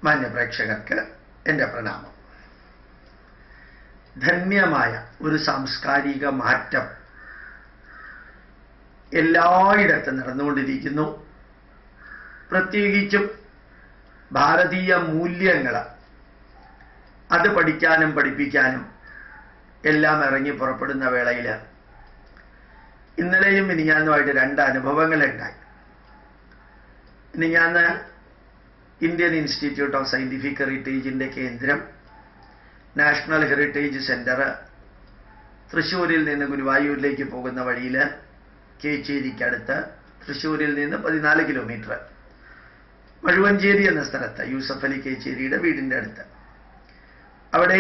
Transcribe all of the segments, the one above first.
മാന്യപ്രേക്ഷകർക്ക് എൻ്റെ പ്രണാമം. ധന്യമായ ഒരു സാംസ്കാരിക മാറ്റം എല്ലായിടത്തും നടന്നുകൊണ്ടിരിക്കുന്നു. പ്രത്യേകിച്ചും ഭാരതീയ മൂല്യങ്ങൾ അത് പഠിക്കാനും പഠിപ്പിക്കാനും എല്ലാം ഇറങ്ങി പുറപ്പെടുന്ന വേളയിൽ ഇന്നലെയും മിനിഞ്ഞാന്നുമായിട്ട് രണ്ട് അനുഭവങ്ങളുണ്ടായി. മിനിഞ്ഞാന്ന് ഇന്ത്യൻ ഇൻസ്റ്റിറ്റ്യൂട്ട് ഓഫ് സയൻറ്റിഫിക് ഹെറിറ്റേജിൻ്റെ കേന്ദ്രം നാഷണൽ ഹെറിറ്റേജ് സെൻറ്റർ തൃശ്ശൂരിൽ നിന്ന് ഗുരുവായൂരിലേക്ക് പോകുന്ന വഴിയിൽ കേച്ചേരിക്കടുത്ത് തൃശ്ശൂരിൽ നിന്ന് 14 കിലോമീറ്റർ മഴുവഞ്ചേരി എന്ന സ്ഥലത്ത് യൂസഫ് അലി കേച്ചേരിയുടെ വീടിൻ്റെ അടുത്ത് അവിടെ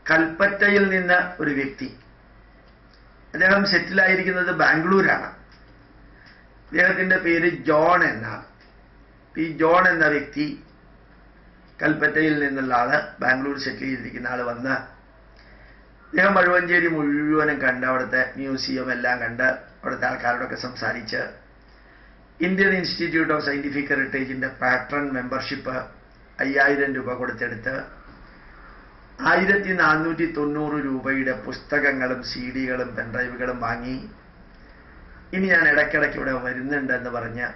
കൽപ്പറ്റയിൽ നിന്ന് ഒരു വ്യക്തി, അദ്ദേഹം സെറ്റിലായിരിക്കുന്നത് ബാംഗ്ലൂരാണ്. അദ്ദേഹത്തിൻ്റെ പേര് ജോൺ എന്നാണ്. ഈ ജോൺ എന്ന വ്യക്തി കൽപ്പറ്റയിൽ നിന്നുള്ള ആള്, ബാംഗ്ലൂർ സെറ്റിൽ ചെയ്തിരിക്കുന്ന ആള് വന്ന് അദ്ദേഹം മഴുവഞ്ചേരി മുഴുവനും കണ്ട് അവിടുത്തെ മ്യൂസിയം എല്ലാം കണ്ട് അവിടുത്തെ ആൾക്കാരോടൊക്കെ സംസാരിച്ച് ഇന്ത്യൻ ഇൻസ്റ്റിറ്റ്യൂട്ട് ഓഫ് സയൻറ്റിഫിക് ഹെറിറ്റേജിൻ്റെ പാട്രൺ മെമ്പർഷിപ്പ് 5000 രൂപ കൊടുത്തെടുത്ത് 1490 രൂപയുടെ പുസ്തകങ്ങളും CD-കളും പെൻഡ്രൈവുകളും വാങ്ങി ഇനി ഞാൻ ഇടയ്ക്കിടയ്ക്ക് ഇവിടെ വരുന്നുണ്ടെന്ന് പറഞ്ഞ്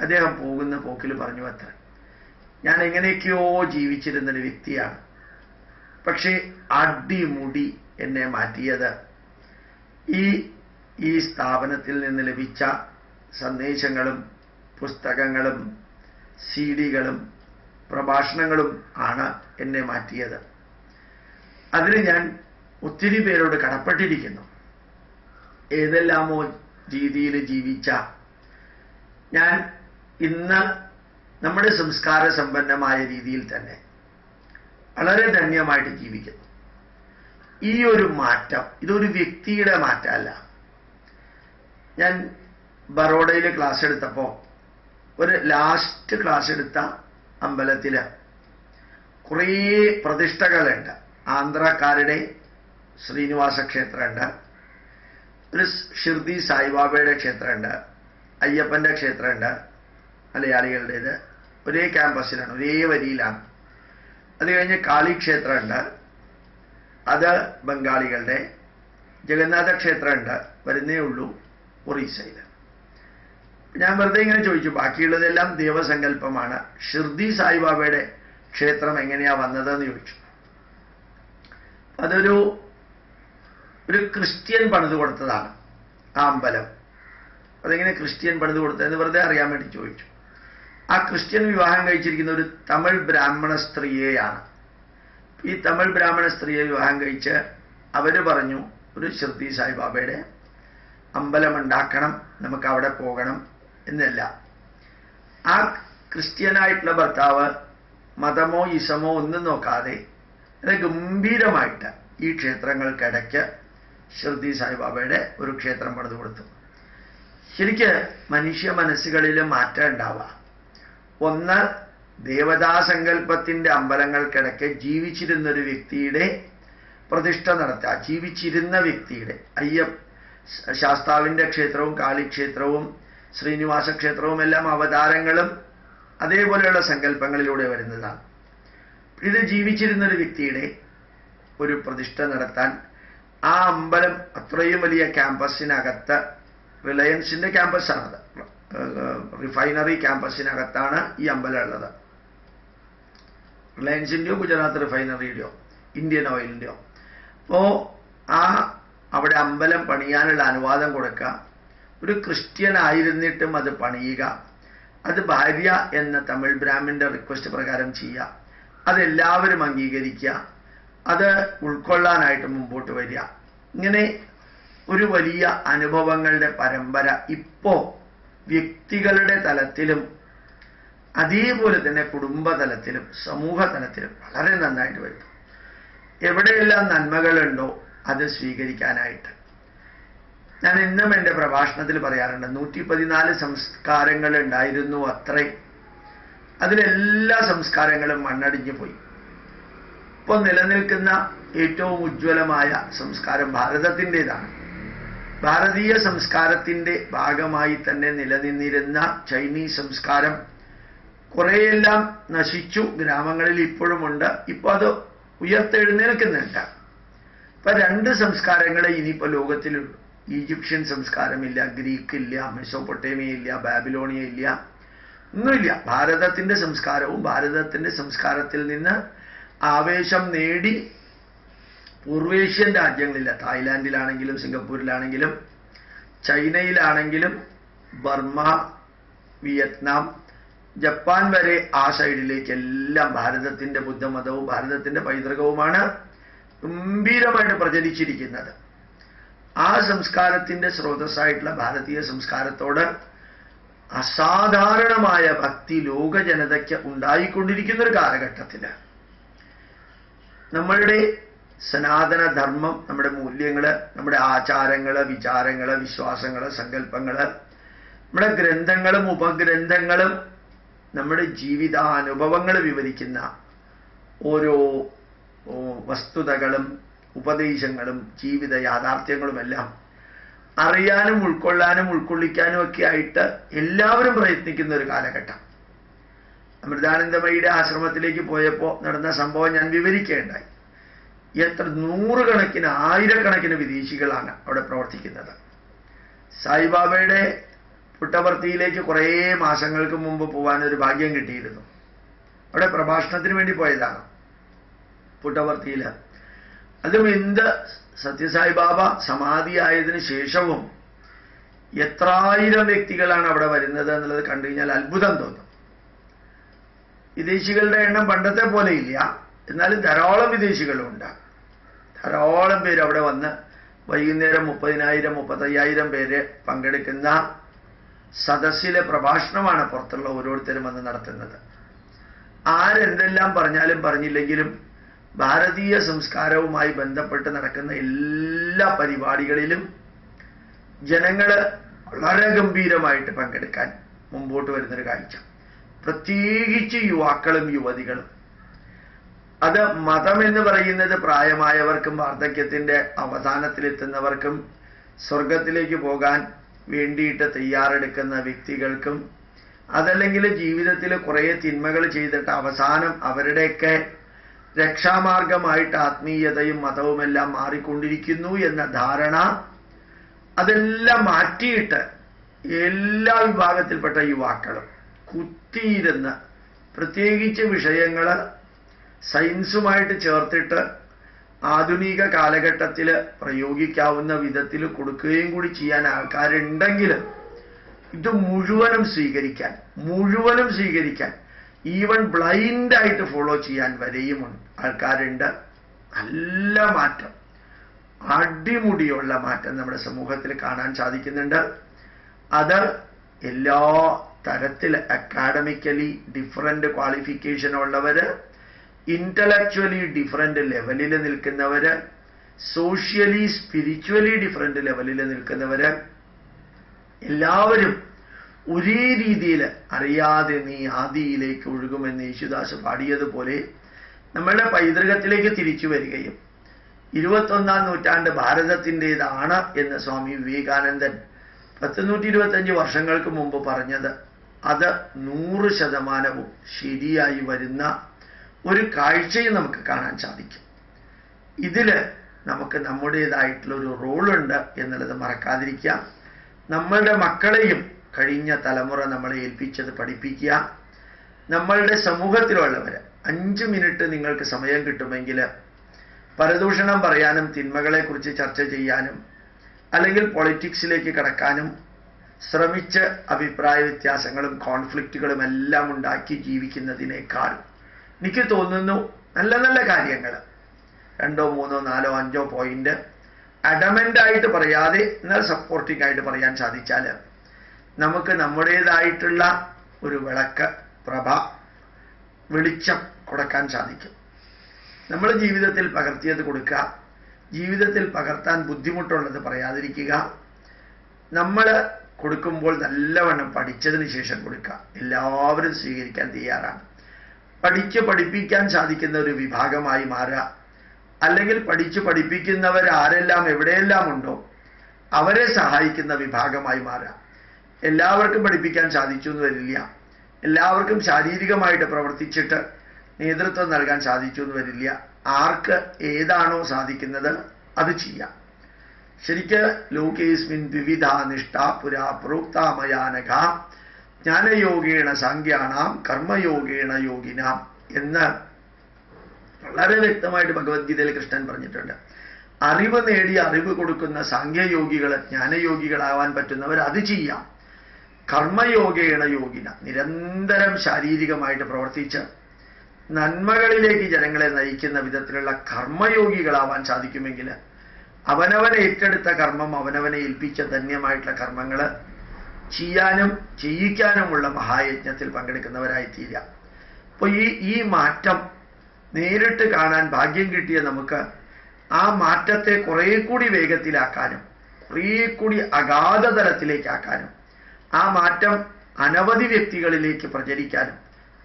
അദ്ദേഹം പോകുന്ന പോക്കിൽ പറഞ്ഞു അത്ര, ഞാൻ എങ്ങനെയൊക്കെയോ ജീവിച്ചിരുന്നൊരു വ്യക്തിയാണ്, പക്ഷേ അടിമുടി എന്നെ മാറ്റിയത് ഈ സ്ഥാപനത്തിൽ നിന്ന് ലഭിച്ച സന്ദേശങ്ങളും പുസ്തകങ്ങളും CD-കളും പ്രഭാഷണങ്ങളും ആണ് എന്നെ മാറ്റിയത്. അതിന് ഞാൻ ഒത്തിരി പേരോട് കടപ്പെട്ടിരിക്കുന്നു. ഏതെല്ലാമോ രീതിയിൽ ജീവിച്ച ഞാൻ ഇന്ന് നമ്മുടെ സംസ്കാര സമ്പന്നമായ രീതിയിൽ തന്നെ വളരെ ധന്യമായിട്ട് ജീവിക്കുന്നു. ഈ ഒരു മാറ്റം ഇതൊരു വ്യക്തിയുടെ മാറ്റമല്ല. ഞാൻ ബറോഡയിൽ ക്ലാസ് എടുത്തപ്പോൾ ഒരു ലാസ്റ്റ് ക്ലാസ് എടുത്ത അമ്പലത്തിൽ കുറേ പ്രതിഷ്ഠകളുണ്ട്. ആന്ധ്രക്കാരുടെ ശ്രീനിവാസ ക്ഷേത്രമുണ്ട്, ഒരു ഷിർദി സായിബാബയുടെ ക്ഷേത്രമുണ്ട്, അയ്യപ്പൻ്റെ ക്ഷേത്രമുണ്ട്, മലയാളികളുടേത് ഒരേ ക്യാമ്പസിലാണ്, ഒരേ വരിയിലാണ്. അത് കഴിഞ്ഞ് കാളി ക്ഷേത്രമുണ്ട്, അത് ബംഗാളികളുടെ. ജഗന്നാഥ ക്ഷേത്രമുണ്ട്, വരുന്നേ ഉള്ളൂ ഒറീസയിൽ. ഞാൻ വെറുതെ ഇങ്ങനെ ചോദിച്ചു, ബാക്കിയുള്ളതെല്ലാം ദേവസങ്കല്പമാണ്, ഷിർദി സായിബാബയുടെ ക്ഷേത്രം എങ്ങനെയാ വന്നതെന്ന് ചോദിച്ചു. അതൊരു ക്രിസ്ത്യൻ പണിത് കൊടുത്തതാണ് ആ അമ്പലം. അതെങ്ങനെ ക്രിസ്ത്യൻ പണിത് കൊടുത്തതെന്ന് വെറുതെ അറിയാൻ വേണ്ടി ചോദിച്ചു. ആ ക്രിസ്ത്യൻ വിവാഹം കഴിച്ചിരിക്കുന്ന ഒരു തമിഴ് ബ്രാഹ്മണ സ്ത്രീയെയാണ്. ഈ തമിഴ് ബ്രാഹ്മണ സ്ത്രീയെ വിവാഹം കഴിച്ച് അവർ പറഞ്ഞു, ഒരു ഷിർദി സായിബാബയുടെ അമ്പലമുണ്ടാക്കണം, നമുക്ക് അവിടെ പോകണം എന്നല്ല. ആ ക്രിസ്ത്യനായിട്ടുള്ള ഭർത്താവ് മതമോ ഇസമോ ഒന്നും നോക്കാതെ അത് ഗംഭീരമായിട്ട് ഈ ക്ഷേത്രങ്ങൾക്കിടയ്ക്ക് ഷിർദി സായിബാബയുടെ ഒരു ക്ഷേത്രം പണിത് കൊടുത്തു. ശരിക്ക് മനുഷ്യ മനസ്സുകളിൽ മാറ്റം ഉണ്ടാവുക. ഒന്ന്, ദേവതാസങ്കല്പത്തിൻ്റെ അമ്പലങ്ങൾക്കിടയ്ക്ക് ജീവിച്ചിരുന്നൊരു വ്യക്തിയുടെ പ്രതിഷ്ഠ നടത്തുക. ജീവിച്ചിരുന്ന വ്യക്തിയുടെ ശാസ്താവിൻ്റെ ക്ഷേത്രവും കാളിക്ഷേത്രവും ശ്രീനിവാസ ക്ഷേത്രവും എല്ലാം അവതാരങ്ങളും അതേപോലെയുള്ള സങ്കല്പങ്ങളിലൂടെ വരുന്നതാണ്. ഇത് ജീവിച്ചിരുന്നൊരു വ്യക്തിയുടെ ഒരു പ്രതിഷ്ഠ നടത്താൻ ആ അമ്പലം അത്രയും വലിയ ക്യാമ്പസിനകത്ത്, റിലയൻസിൻ്റെ ക്യാമ്പസാണത്, റിഫൈനറി ക്യാമ്പസിനകത്താണ് ഈ അമ്പലം ഉള്ളത്. റിലയൻസിൻ്റെയോ ഗുജറാത്ത് റിഫൈനറിയുടെയോ ഇന്ത്യൻ ഓയിലിൻ്റെയോ. അപ്പോൾ അവിടെ അമ്പലം പണിയാനുള്ള അനുവാദം കൊടുക്കുക, ഒരു ക്രിസ്ത്യൻ ആയിരുന്നിട്ടും അത് പണിയുക, അത് ഭാര്യ എന്ന തമിഴ് ബ്രാഹ്മണന്റെ റിക്വസ്റ്റ് പ്രകാരം ചെയ്യുക, അതെല്ലാവരും അംഗീകരിക്കുക, അത് ഉൾക്കൊള്ളാനായിട്ട് മുമ്പോട്ട് വരിക. ഇങ്ങനെ ഒരു വലിയ അനുഭവങ്ങളുടെ പരമ്പര ഇപ്പോൾ വ്യക്തികളുടെ തലത്തിലും അതേപോലെ തന്നെ കുടുംബതലത്തിലും സമൂഹ തലത്തിലും വളരെ നന്നായിട്ട് വരും. എവിടെയെല്ലാം നന്മകളുണ്ടോ അത് സ്വീകരിക്കാനായിട്ട്. ഞാൻ ഇന്നും എൻ്റെ പ്രഭാഷണത്തിൽ പറയാറുണ്ട്, 114 സംസ്കാരങ്ങൾ ഉണ്ടായിരുന്നു അത്രേ. അതിലെല്ലാ സംസ്കാരങ്ങളും മണ്ണടിഞ്ഞു പോയി. ഇപ്പോൾ നിലനിൽക്കുന്ന ഏറ്റവും ഉജ്ജ്വലമായ സംസ്കാരം ഭാരതത്തിൻ്റെതാണ്. ഭാരതീയ സംസ്കാരത്തിൻ്റെ ഭാഗമായി തന്നെ നിലനിന്നിരുന്ന ചൈനീസ് സംസ്കാരം കുറേയെല്ലാം നശിച്ചു, ഗ്രാമങ്ങളിൽ ഇപ്പോഴുമുണ്ട്. ഇപ്പൊ അത് ഉയർത്തെഴുന്നേൽക്കുന്നുണ്ട്. ഇപ്പൊ രണ്ട് സംസ്കാരങ്ങളെ ഇനിയിപ്പോ ലോകത്തിലുള്ളൂ. ഈജിപ്ഷ്യൻ സംസ്കാരമില്ല, ഗ്രീക്ക് ഇല്ല, മെസോപ്പൊട്ടേമിയ ഇല്ല, ബാബിലോണിയ ഇല്ല, ഒന്നുമില്ല. ഭാരതത്തിന്റെ സംസ്കാരവും ഭാരതത്തിന്റെ സംസ്കാരത്തിൽ നിന്ന് ആവേശം നേടി പൂർവേഷ്യൻ രാജ്യങ്ങളില്ല, തായ്ലാന്റിലാണെങ്കിലും സിംഗപ്പൂരിലാണെങ്കിലും ചൈനയിലാണെങ്കിലും ബർമ്മ, വിയറ്റ്നാം, ജപ്പാൻ വരെ ആ സൈഡിലേക്കെല്ലാം ഭാരതത്തിന്റെ ബുദ്ധമതവും ഭാരതത്തിന്റെ പൈതൃകവുമാണ് ഗംഭീരമായിട്ട് പ്രചരിച്ചിരിക്കുന്നത്. ആ സംസ്കാരത്തിന്റെ സ്രോതസ്സായിട്ടുള്ള ഭാരതീയ സംസ്കാരത്തോട് അസാധാരണമായ ഭക്തി ലോക ജനതയ്ക്ക് ഉണ്ടായിക്കൊണ്ടിരിക്കുന്ന ഒരു കാലഘട്ടത്തില് നമ്മളുടെ സനാതന ധർമ്മം, നമ്മുടെ മൂല്യങ്ങള്, നമ്മുടെ ആചാരങ്ങള്, വിചാരങ്ങള്, വിശ്വാസങ്ങള്, സങ്കല്പങ്ങള്, നമ്മുടെ ഗ്രന്ഥങ്ങളും ഉപഗ്രന്ഥങ്ങളും നമ്മുടെ ജീവിതാനുഭവങ്ങൾ വിവരിക്കുന്ന ഓരോ വസ്തുതകളും ഉപദേശങ്ങളും ജീവിത യാഥാർത്ഥ്യങ്ങളുമെല്ലാം അറിയാനും ഉൾക്കൊള്ളാനും ഉൾക്കൊള്ളിക്കാനും ഒക്കെ ആയിട്ട് എല്ലാവരും പ്രയത്നിക്കുന്ന ഒരു കാലഘട്ടം. അമൃതാനന്ദമയിയുടെ ആശ്രമത്തിലേക്ക് പോയപ്പോൾ നടന്ന സംഭവം ഞാൻ വിവരിക്കേണ്ടായി. എത്ര നൂറുകണക്കിന് ആയിരക്കണക്കിന് വിദേശികളാണ് അവിടെ പ്രവർത്തിക്കുന്നത്. സായിബാബയുടെ പുട്ടപർത്തിയിലേക്ക് കുറേ മാസങ്ങൾക്ക് മുമ്പ് പോകാനൊരു ഭാഗ്യം കിട്ടിയിരുന്നു. അവിടെ പ്രഭാഷണത്തിന് വേണ്ടി പോയതാണ് പുട്ടപർത്തിയിൽ. അതും എന്ത് സത്യസായിബാബ സമാധിയായതിനു ശേഷവും എത്രായിരം വ്യക്തികളാണ് അവിടെ വരുന്നത് എന്നുള്ളത് കണ്ടു കഴിഞ്ഞാൽ അത്ഭുതം തോന്നും. വിദേശികളുടെ എണ്ണം പണ്ടത്തെ പോലെ ഇല്ല, എന്നാലും ധാരാളം വിദേശികളുണ്ട്. ധാരാളം പേര് അവിടെ വന്ന് വൈകുന്നേരം 30,000 35,000 പേര് പങ്കെടുക്കുന്ന സദസ്സിലെ പ്രഭാഷണമാണ് പുറത്തുള്ള ഓരോരുത്തരും വന്ന് നടത്തുന്നത്. ആരെന്തെല്ലാം പറഞ്ഞാലും പറഞ്ഞില്ലെങ്കിലും ഭാരതീയ സംസ്കാരവുമായി ബന്ധപ്പെട്ട് നടക്കുന്ന എല്ലാ പരിപാടികളിലും ജനങ്ങള് വളരെ ഗംഭീരമായിട്ട് പങ്കെടുക്കാൻ മുമ്പോട്ട് വരുന്നൊരു കാഴ്ച, പ്രത്യേകിച്ച് യുവാക്കളും യുവതികളും. അത് മതം എന്ന് പറയുന്നത് പ്രായമായവർക്കും വാർദ്ധക്യത്തിന്റെ അവസാനത്തിലെത്തുന്നവർക്കും സ്വർഗത്തിലേക്ക് പോകാൻ വേണ്ടിയിട്ട് തയ്യാറെടുക്കുന്ന വ്യക്തികൾക്കും, അതല്ലെങ്കിൽ ജീവിതത്തിൽ കുറേ തിന്മകൾ ചെയ്തിട്ട് അവസാനം അവരുടെയൊക്കെ രക്ഷാമാർഗമായിട്ട് ആത്മീയതയും മതവുമെല്ലാം മാറിക്കൊണ്ടിരിക്കുന്നു എന്ന ധാരണ, അതെല്ലാം മാറ്റിയിട്ട് എല്ലാ വിഭാഗത്തിൽപ്പെട്ട യുവാക്കളും കുത്തിയിരുന്ന് പ്രത്യേകിച്ച് വിഷയങ്ങൾ സയൻസുമായിട്ട് ചേർത്തിട്ട് ആധുനിക കാലഘട്ടത്തിൽ പ്രയോഗിക്കാവുന്ന വിധത്തിൽ കൊടുക്കുകയും കൂടി ചെയ്യാൻ ആൾക്കാരുണ്ടെങ്കിൽ ഇത് മുഴുവനും സ്വീകരിക്കാൻ ഈവൻ ബ്ലൈൻഡായിട്ട് ഫോളോ ചെയ്യാൻ വരെയും ആൾക്കാരുണ്ട്. നല്ല മാറ്റം, അടിമുടിയുള്ള മാറ്റം നമ്മുടെ സമൂഹത്തിൽ കാണാൻ സാധിക്കുന്നുണ്ട്. അത് എല്ലാ തരത്തിൽ അക്കാഡമിക്കലി ഡിഫറൻറ്റ് ക്വാളിഫിക്കേഷൻ ഉള്ളവര്, ഇന്റലക്ച്വലി ഡിഫറൻറ്റ് ലെവലിൽ നിൽക്കുന്നവര്, സോഷ്യലി സ്പിരിച്വലി ഡിഫറൻറ്റ് ലെവലിൽ നിൽക്കുന്നവര്, എല്ലാവരും ഒരേ രീതിയിൽ അറിയാതെ നീ ആദിയിലേക്ക് ഒഴുകുമെന്ന് യേശുദാസ് പാടിയതുപോലെ നമ്മളുടെ പൈതൃകത്തിലേക്ക് തിരിച്ചു വരികയും 21ാം നൂറ്റാണ്ട് ഭാരതത്തിൻ്റെതാണ് എന്ന് സ്വാമി വിവേകാനന്ദൻ 125 വർഷങ്ങൾക്ക് മുമ്പ് പറഞ്ഞത് അത് 100% ശരിയായി വരുന്ന ഒരു കാഴ്ചയും നമുക്ക് കാണാൻ സാധിക്കും. ഇതില് നമുക്ക് നമ്മുടേതായിട്ടുള്ള ഒരു റോളുണ്ട് എന്നുള്ളത് മറക്കാതിരിക്കുക. നമ്മളുടെ മക്കളെയും കഴിഞ്ഞ തലമുറ നമ്മളെ ഏൽപ്പിച്ചത് പഠിപ്പിക്കുക. നമ്മളുടെ സമൂഹത്തിലുള്ളവര് 5 മിനിറ്റ് നിങ്ങൾക്ക് സമയം കിട്ടുമെങ്കിൽ പരദൂഷണം പറയാനും തിന്മകളെക്കുറിച്ച് ചർച്ച ചെയ്യാനും അല്ലെങ്കിൽ പൊളിറ്റിക്സിലേക്ക് കടക്കാനും ശ്രമിച്ച് അഭിപ്രായ വ്യത്യാസങ്ങളും കോൺഫ്ലിക്റ്റുകളും എല്ലാം ഉണ്ടാക്കി ജീവിക്കുന്നതിനേക്കാൾ എനിക്ക് തോന്നുന്നു നല്ല നല്ല കാര്യങ്ങൾ 2, 3, 4, 5 പോയിന്റ് അഡമൻ്റായിട്ട് പറയാതെ എന്നാൽ സപ്പോർട്ടിംഗ് ആയിട്ട് പറയാൻ സാധിച്ചാൽ നമുക്ക് നമ്മുടേതായിട്ടുള്ള ഒരു വിളക്ക്, പ്രഭ, വെളിച്ചം കൊടുക്കാൻ സാധിക്കും. നമ്മൾ ജീവിതത്തിൽ പകർത്തിയത് കൊടുക്കുക, ജീവിതത്തിൽ പകർത്താൻ ബുദ്ധിമുട്ടുള്ളത് പറയാതിരിക്കുക. നമ്മൾ കൊടുക്കുമ്പോൾ നല്ലവണ്ണം പഠിച്ചതിന് ശേഷം കൊടുക്കുക. എല്ലാവരും സ്വീകരിക്കാൻ തയ്യാറാണ്. പഠിപ്പിക്കാൻ സാധിക്കുന്ന ഒരു വിഭാഗമായി മാറുക, അല്ലെങ്കിൽ പഠിപ്പിക്കുന്നവർ ആരെല്ലാം എവിടെയെല്ലാം ഉണ്ടോ അവരെ സഹായിക്കുന്ന വിഭാഗമായി മാറുക. എല്ലാവർക്കും പഠിപ്പിക്കാൻ സാധിച്ചു എന്ന് വരില്ല. എല്ലാവർക്കും ശാരീരികമായിട്ട് പ്രവർത്തിച്ചിട്ട് നേതൃത്വം നൽകാൻ സാധിച്ചു എന്ന് വരില്ല. ആർക്ക് ഏതാണോ സാധിക്കുന്നത് അത് ചെയ്യാം. ശരിക്ക് ലോകേസ്മിൻ ദ്വിവിധ നിഷ്ഠ പുരാ പ്രോക്താമയാനഘ ജ്ഞാനയോഗേണ സാങ്ക്യാണാം കർമ്മയോഗേണ യോഗിനാം എന്ന് വളരെ വ്യക്തമായിട്ട് ഭഗവത്ഗീതയിൽ കൃഷ്ണൻ പറഞ്ഞിട്ടുണ്ട്. അറിവ് നേടി അറിവ് കൊടുക്കുന്ന സാങ്ക്യയോഗികൾ, ജ്ഞാനയോഗികളാവാൻ പറ്റുന്നവർ അത് ചെയ്യാം. കർമ്മയോഗേണ യോഗിന, നിരന്തരം ശാരീരികമായിട്ട് പ്രവർത്തിച്ച് നന്മകളിലേക്ക് ജനങ്ങളെ നയിക്കുന്ന വിധത്തിലുള്ള കർമ്മയോഗികളാവാൻ സാധിക്കുമെങ്കിൽ അവനവനെ ഏറ്റെടുത്ത കർമ്മം അവനവനെ ഏൽപ്പിച്ച ധന്യമായിട്ടുള്ള കർമ്മങ്ങൾ ചെയ്യാനും ചെയ്യിക്കാനുമുള്ള മഹായജ്ഞത്തിൽ പങ്കെടുക്കുന്നവരായിത്തീരുക. അപ്പോൾ ഈ മാറ്റം നേരിട്ട് കാണാൻ ഭാഗ്യം കിട്ടിയ നമുക്ക് ആ മാറ്റത്തെ കുറേ കൂടി വേഗത്തിലാക്കാനും കുറേ കൂടി അഗാധ തലത്തിലേക്കാക്കാനും ആ മാറ്റം അനവധി വ്യക്തികളിലേക്ക് പ്രചരിക്കാനും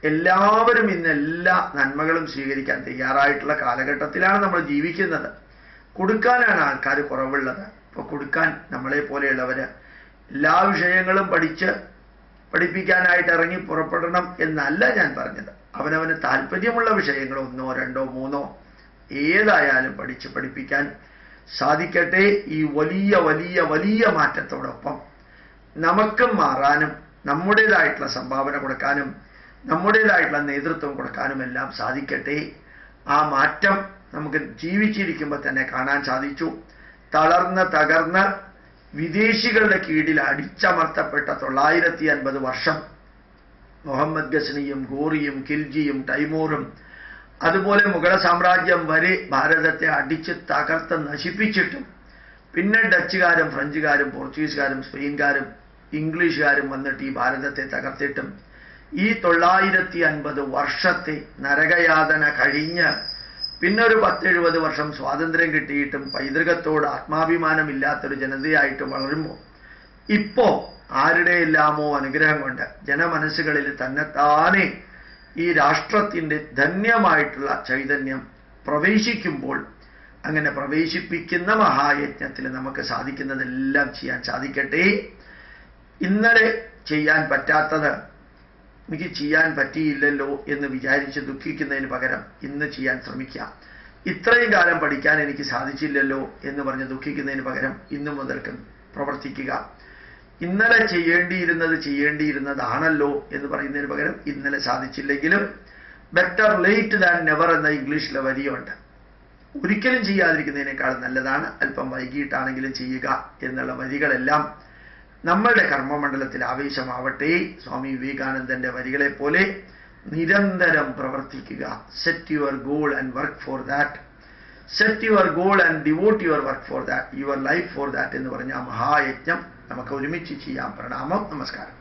എല്ലാവരും ഇന്ന് എല്ലാ നന്മകളും സ്വീകരിക്കാൻ തയ്യാറായിട്ടുള്ള കാലഘട്ടത്തിലാണ് നമ്മൾ ജീവിക്കുന്നത്. കൊടുക്കാനാണ് ആൾക്കാർ കുറവുള്ളത്. അപ്പോൾ കൊടുക്കാൻ നമ്മളെ പോലെയുള്ളവര് എല്ലാ വിഷയങ്ങളും പഠിപ്പിക്കാനായിട്ട് ഇറങ്ങി പുറപ്പെടണം എന്നല്ല ഞാൻ പറഞ്ഞത്. അവനവന് താല്പര്യമുള്ള വിഷയങ്ങൾ 1, 2, 3 ഏതായാലും പഠിപ്പിക്കാൻ സാധിക്കട്ടെ. ഈ വലിയ വലിയ വലിയ മാറ്റത്തോടൊപ്പം നമുക്കും മാറാനും നമ്മുടേതായിട്ടുള്ള സംഭാവന കൊടുക്കാനും നമ്മുടേതായിട്ടുള്ള നേതൃത്വം കൊടുക്കാനും എല്ലാം സാധിക്കട്ടെ. ആ മാറ്റം നമുക്ക് ജീവിച്ചിരിക്കുമ്പോൾ തന്നെ കാണാൻ സാധിച്ചു. തകർന്ന് വിദേശികളുടെ കീഴിൽ അടിച്ചമർത്തപ്പെട്ട 950 വർഷം മുഹമ്മദ് ഗസ്നിയും ഗോറിയും ഖിൽജിയും തൈമൂറും അതുപോലെ മുഗള സാമ്രാജ്യം വരെ ഭാരതത്തെ അടിച്ച് തകർത്ത് നശിപ്പിച്ചിട്ടും പിന്നെ ഡച്ചുകാരും ഫ്രഞ്ചുകാരും പോർച്ചുഗീസുകാരും സ്പെയിൻകാരും ഇംഗ്ലീഷുകാരും വന്നിട്ട് ഈ ഭാരതത്തെ തകർത്തിട്ടും ഈ 950 വർഷത്തെ നരകയാതന കഴിഞ്ഞ് പിന്നെ ഒരു 10-70 വർഷം സ്വാതന്ത്ര്യം കിട്ടിയിട്ടും പൈതൃകത്തോട് ആത്മാഭിമാനമില്ലാത്തൊരു ജനതയായിട്ട് വളരുമ്പോൾ ഇപ്പോ ആരുടെയെല്ലാമോ അനുഗ്രഹം കൊണ്ട് ജനമനസ്സുകളിൽ തന്നെത്താനെ ഈ രാഷ്ട്രത്തിൻ്റെ ധന്യമായിട്ടുള്ള ചൈതന്യം പ്രവേശിക്കുമ്പോൾ അങ്ങനെ പ്രവേശിപ്പിക്കുന്ന മഹായജ്ഞത്തിൽ നമുക്ക് സാധിക്കുന്നതെല്ലാം ചെയ്യാൻ സാധിക്കട്ടെ. ഇന്നലെ ചെയ്യാൻ പറ്റാത്തത് എനിക്ക് ചെയ്യാൻ പറ്റിയില്ലല്ലോ എന്ന് വിചാരിച്ച് ദുഃഖിക്കുന്നതിന് പകരം ഇന്ന് ചെയ്യാൻ ശ്രമിക്കാം. ഇത്രയും കാലം പഠിക്കാൻ എനിക്ക് സാധിച്ചില്ലല്ലോ എന്ന് പറഞ്ഞ് ദുഃഖിക്കുന്നതിന് പകരം ഇന്നു മുതൽക്ക് പ്രവർത്തിക്കുക. ഇന്നലെ ചെയ്യേണ്ടിയിരുന്നതാണല്ലോ എന്ന് പറയുന്നതിന് പകരം ഇന്നലെ സാധിച്ചില്ലെങ്കിലും ബെറ്റർ ലേറ്റ് ദാൻ നെവർ എന്ന ഇംഗ്ലീഷിലെ വരിയുണ്ട്. ഒരിക്കലും ചെയ്യാതിരിക്കുന്നതിനേക്കാൾ നല്ലതാണ് അല്പം വൈകിട്ടാണെങ്കിലും ചെയ്യുക എന്നുള്ള വരികളെല്ലാം നമ്മളുടെ കർമ്മമണ്ഡലത്തിൽ ആവേശമാവട്ടെ. സ്വാമി വിവേകാനന്ദന്റെ വരികളെ പോലെ നിരന്തരം പ്രവർത്തിക്കുക. Set your goal and work for that, set your goal and devote your work for that, your life for that എന്ന് പറഞ്ഞ ആ മഹായജ്ഞം നമുക്ക് ഒരുമിച്ച് ചെയ്യാം. പ്രണാമം, നമസ്കാരം.